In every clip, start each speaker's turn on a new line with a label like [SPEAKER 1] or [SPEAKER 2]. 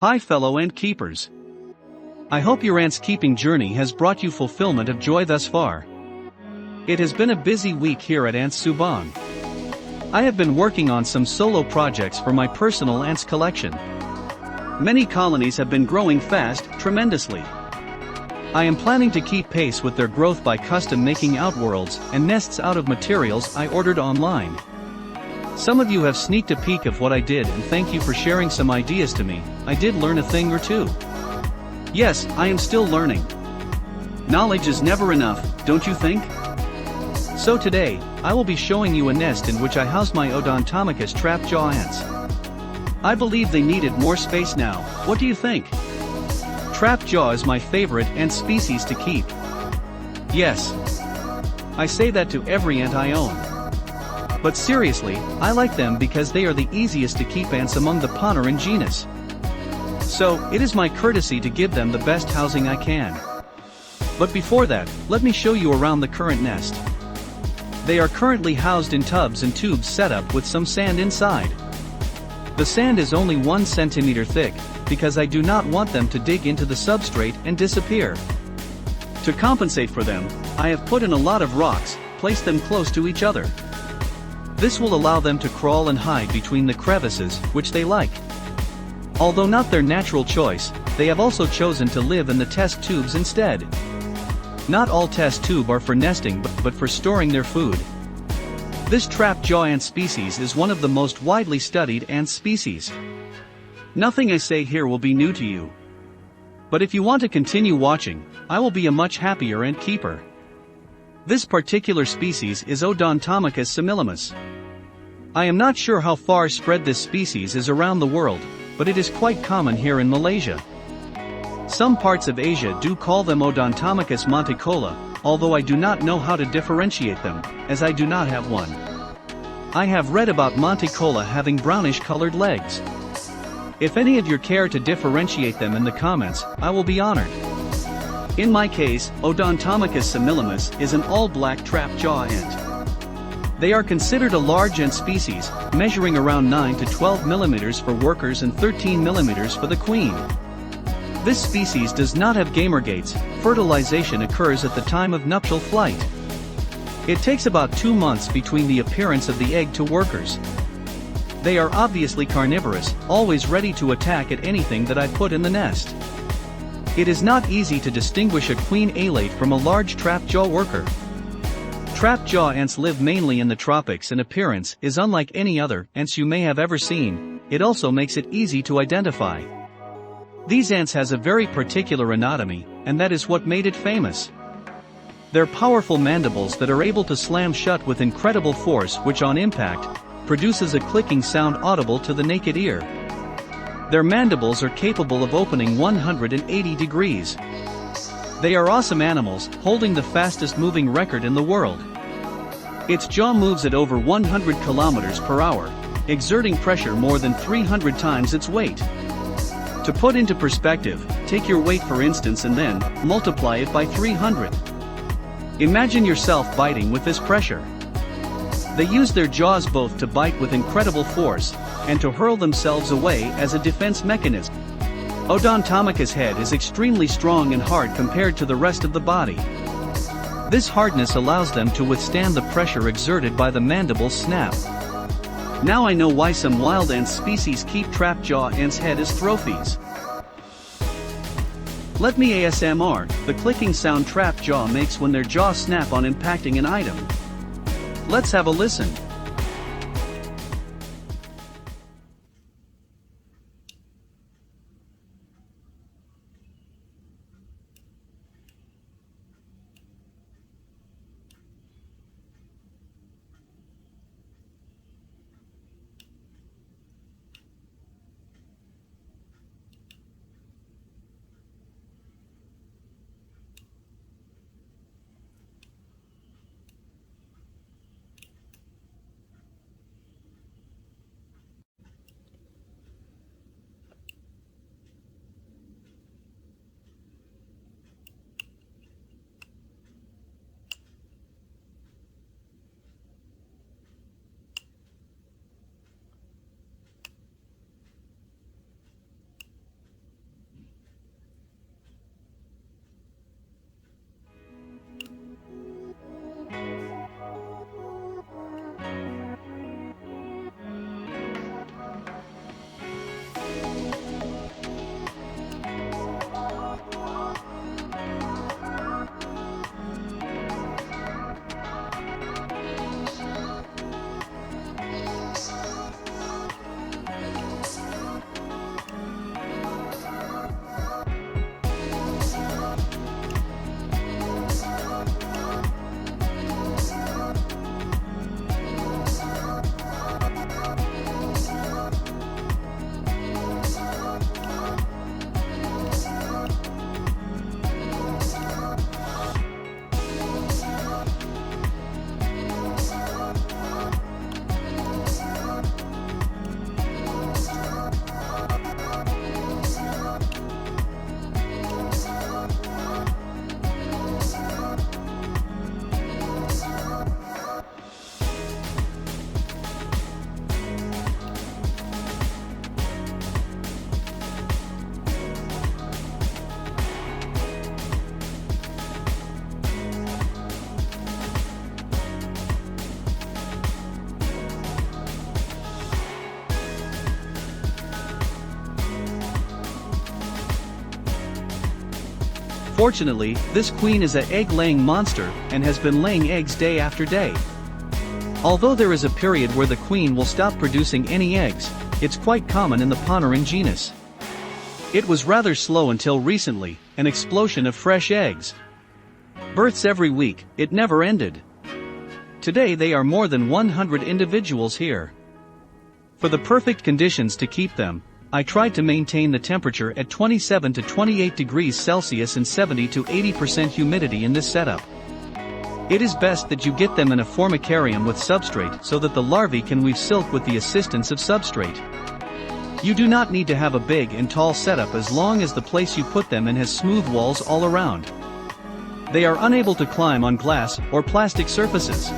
[SPEAKER 1] Hi fellow ant keepers. I hope your ant's keeping journey has brought you fulfillment of joy thus far. It has been a busy week here at Ants Subang. I have been working on some solo projects for my personal ants collection. Many colonies have been growing fast, tremendously. I am planning to keep pace with their growth by custom making outworlds and nests out of materials I ordered online. Some of you have sneaked a peek of what I did, and thank you for sharing some ideas to me. I did learn a thing or two. Yes, I am still learning. Knowledge is never enough, don't you think? So today, I will be showing you a nest in which I house my Odontomachus trapjaw ants. I believe they needed more space now. What do you think? Trapjaw is my favorite ant species to keep. Yes. I say that to every ant I own. But seriously, I like them because they are the easiest to keep ants among the Poneran genus. So, it is my courtesy to give them the best housing I can. But before that, let me show you around the current nest. They are currently housed in tubs and tubes set up with some sand inside. The sand is only 1 centimeter thick, because I do not want them to dig into the substrate and disappear. To compensate for them, I have put in a lot of rocks, placed them close to each other. This will allow them to crawl and hide between the crevices, which they like. Although not their natural choice, they have also chosen to live in the test tubes instead. Not all test tubes are for nesting but for storing their food. This trapjaw ant species is one of the most widely studied ant species. Nothing I say here will be new to you. But if you want to continue watching, I will be a much happier ant keeper. This particular species is Odontomachus similimus. I am not sure how far spread this species is around the world, but it is quite common here in Malaysia. Some parts of Asia do call them Odontomachus monticola, although I do not know how to differentiate them, as I do not have one. I have read about monticola having brownish colored legs. If any of you care to differentiate them in the comments, I will be honored. In my case, Odontomachus similimus is an all-black trapjaw ant. They are considered a large ant species, measuring around 9 to 12 millimeters for workers and 13 millimeters for the queen. This species does not have gamergates. Fertilization occurs at the time of nuptial flight. It takes about 2 months between the appearance of the egg to workers. They are obviously carnivorous, always ready to attack at anything that I put in the nest. It is not easy to distinguish a queen alate from a large trapjaw worker. Trapjaw ants live mainly in the tropics, and appearance is unlike any other ants you may have ever seen. It also makes it easy to identify. These ants has a very particular anatomy, and that is what made it famous. Their powerful mandibles that are able to slam shut with incredible force, which on impact, produces a clicking sound audible to the naked ear. Their mandibles are capable of opening 180 degrees. They are awesome animals, holding the fastest moving record in the world. Its jaw moves at over 100 kilometers per hour, exerting pressure more than 300 times its weight. To put into perspective, take your weight for instance and then multiply it by 300. Imagine yourself biting with this pressure. They use their jaws both to bite with incredible force, and to hurl themselves away as a defense mechanism. Odontomachus' head is extremely strong and hard compared to the rest of the body. This hardness allows them to withstand the pressure exerted by the mandible snap. Now I know why some wild ant species keep trapjaw ants' head as trophies. Let me ASMR, the clicking sound trapjaw makes when their jaws snap on impacting an item. Let's have a listen. Fortunately, this queen is an egg-laying monster, and has been laying eggs day after day. Although there is a period where the queen will stop producing any eggs, it's quite common in the Poneran genus. It was rather slow until recently, an explosion of fresh eggs. Births every week, it never ended. Today there are more than 100 individuals here. For the perfect conditions to keep them, I tried to maintain the temperature at 27 to 28 degrees Celsius and 70 to 80% humidity in this setup. It is best that you get them in a formicarium with substrate so that the larvae can weave silk with the assistance of substrate. You do not need to have a big and tall setup as long as the place you put them in has smooth walls all around. They are unable to climb on glass or plastic surfaces.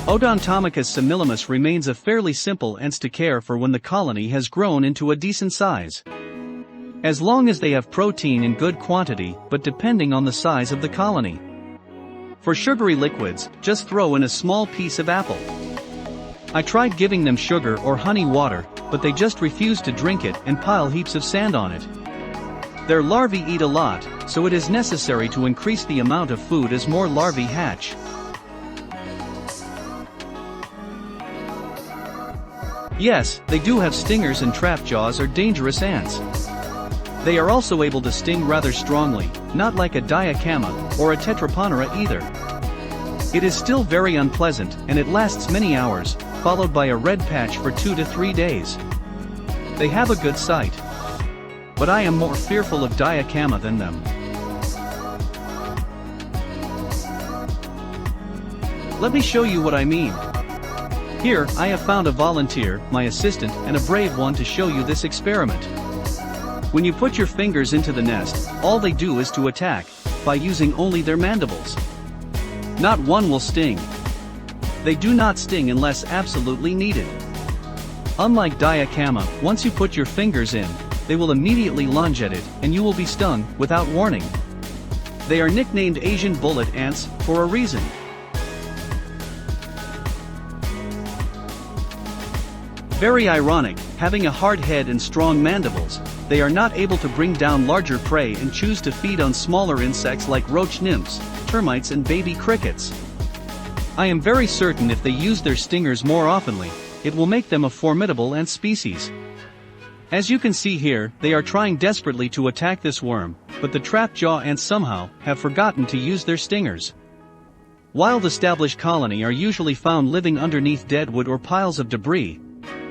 [SPEAKER 1] Odontomachus similimus remains a fairly simple ants to care for when the colony has grown into a decent size. As long as they have protein in good quantity, but depending on the size of the colony. For sugary liquids, just throw in a small piece of apple. I tried giving them sugar or honey water, but they just refuse to drink it and pile heaps of sand on it. Their larvae eat a lot, so it is necessary to increase the amount of food as more larvae hatch. Yes, they do have stingers, and trap jaws are dangerous ants. They are also able to sting rather strongly, not like a diachama or a tetraponera either. It is still very unpleasant, and it lasts many hours, followed by a red patch for 2 to 3 days. They have a good sight. But I am more fearful of diachama than them. Let me show you what I mean. Here, I have found a volunteer, my assistant, and a brave one to show you this experiment. When you put your fingers into the nest, all they do is to attack, by using only their mandibles. Not one will sting. They do not sting unless absolutely needed. Unlike diachama, once you put your fingers in, they will immediately lunge at it, and you will be stung, without warning. They are nicknamed Asian bullet ants, for a reason. Very ironic, having a hard head and strong mandibles, they are not able to bring down larger prey and choose to feed on smaller insects like roach nymphs, termites and baby crickets. I am very certain if they use their stingers more oftenly, it will make them a formidable ant species. As you can see here, they are trying desperately to attack this worm, but the trap-jaw ants somehow have forgotten to use their stingers. Wild established colony are usually found living underneath dead wood or piles of debris,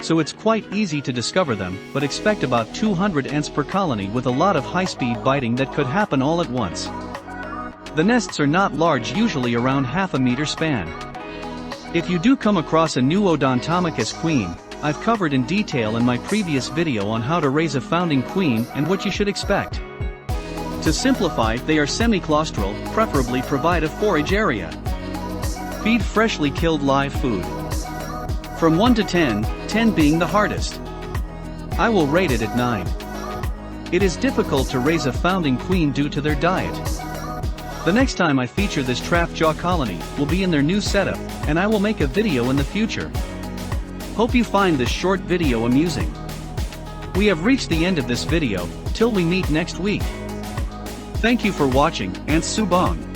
[SPEAKER 1] so it's quite easy to discover them, but expect about 200 ants per colony with a lot of high-speed biting that could happen all at once. The nests are not large, usually around half a meter span. If you do come across a new Odontomachus queen, I've covered in detail in my previous video on how to raise a founding queen and what you should expect. To simplify, they are semi-claustral, preferably provide a forage area. Feed freshly killed live food. From 1 to 10, 10 being the hardest. I will rate it at 9. It is difficult to raise a founding queen due to their diet. The next time I feature this trap-jaw colony will be in their new setup, and I will make a video in the future. Hope you find this short video amusing. We have reached the end of this video, till we meet next week. Thank you for watching, and Subong.